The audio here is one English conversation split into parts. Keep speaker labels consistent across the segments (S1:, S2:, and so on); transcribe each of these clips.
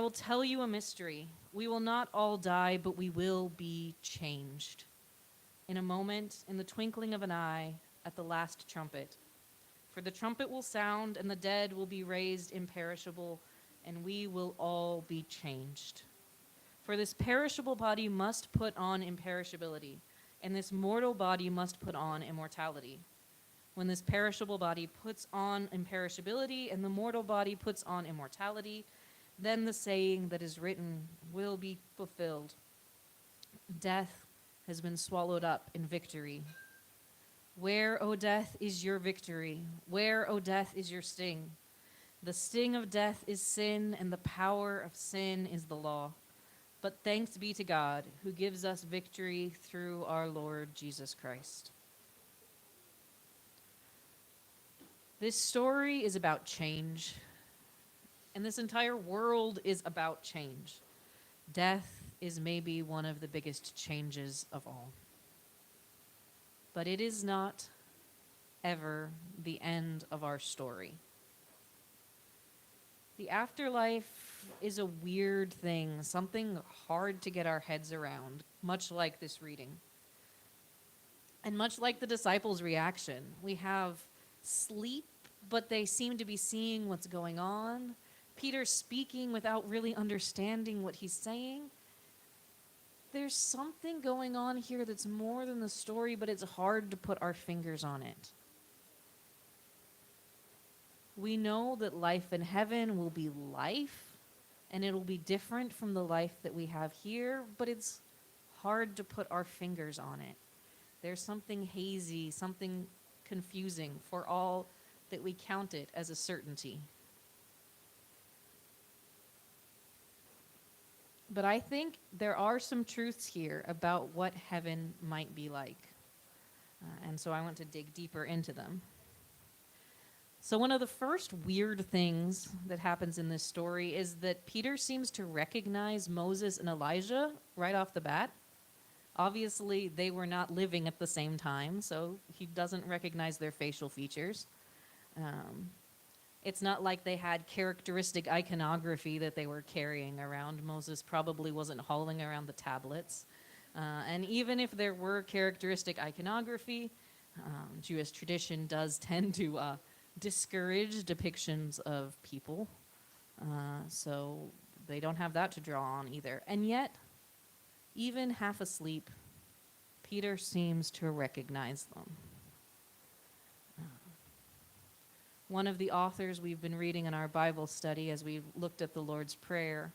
S1: I will tell you a mystery. We will not all die, but we will be changed. In a moment, in the twinkling of an eye, at the last trumpet. For the trumpet will sound, and the dead will be raised imperishable, and we will all be changed. For this perishable body must put on imperishability, and this mortal body must put on immortality. When this perishable body puts on imperishability, and the mortal body puts on immortality, then the saying that is written will be fulfilled. Death has been swallowed up in victory. Where, O death, is your victory? Where, O death, is your sting? The sting of death is sin, and the power of sin is the law. But thanks be to God, who gives us victory through our Lord Jesus Christ. This story is about change, and this entire world is about change. Death is maybe one of the biggest changes of all. But it is not ever the end of our story. The afterlife is a weird thing, something hard to get our heads around, much like this reading. And much like the disciples' reaction, we have sleep, but they seem to be seeing what's going on. Peter speaking without really understanding what he's saying. There's something going on here that's more than the story, but it's hard to put our fingers on it. We know that life in heaven will be life, and it'll be different from the life that we have here, but it's hard to put our fingers on it. There's something hazy, something confusing for all that we count it as a certainty. But I think there are some truths here about what heaven might be like. And so I want to dig deeper into them. So one of the first weird things that happens in this story is that Peter seems to recognize Moses and Elijah right off the bat. Obviously, they were not living at the same time, so he doesn't recognize their facial features. It's not like they had characteristic iconography that they were carrying around. Moses probably wasn't hauling around the tablets. And even if there were characteristic iconography, Jewish tradition does tend to discourage depictions of people. So they don't have that to draw on either. And yet, even half asleep, Peter seems to recognize them. One of the authors we've been reading in our Bible study as we looked at the Lord's Prayer,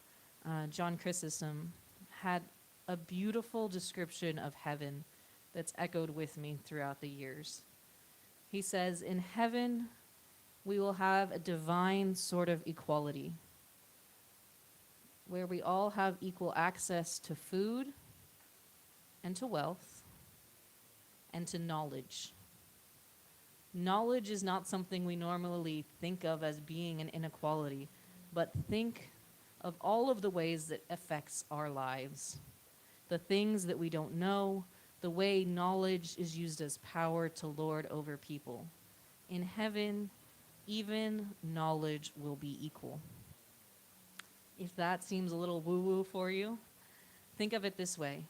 S1: John Chrysostom, had a beautiful description of heaven that's echoed with me throughout the years. He says, in heaven, we will have a divine sort of equality, where we all have equal access to food and to wealth and to knowledge. Knowledge is not something we normally think of as being an inequality, but think of all of the ways that affects our lives. The things that we don't know, the way knowledge is used as power to lord over people. In heaven, even knowledge will be equal. If that seems a little woo-woo for you, think of it this way.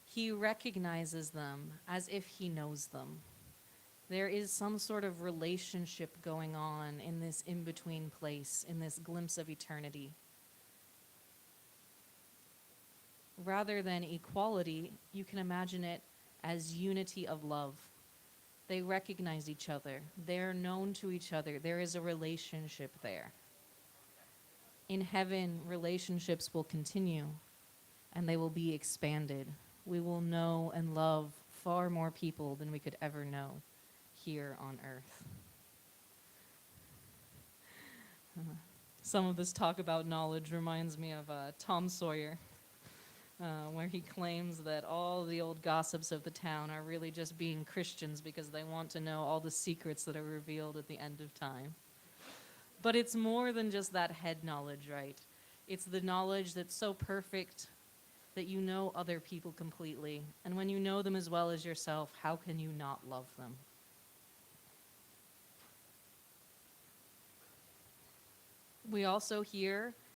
S1: He recognizes them as if he knows them. There is some sort of relationship going on in this in-between place, in this glimpse of eternity. Rather than equality, you can imagine it as unity of love. They recognize each other. They're known to each other. There is a relationship there. In heaven, relationships will continue, and they will be expanded. We will know and love far more people than we could ever know here on earth. Some of this talk about knowledge reminds me of Tom Sawyer, where he claims that all the old gossips of the town are really just being Christians because they want to know all the secrets that are revealed at the end of time. But it's more than just that head knowledge, right? It's the knowledge that's so perfect that you know other people completely. And when you know them as well as yourself, how can you not love them? We also hear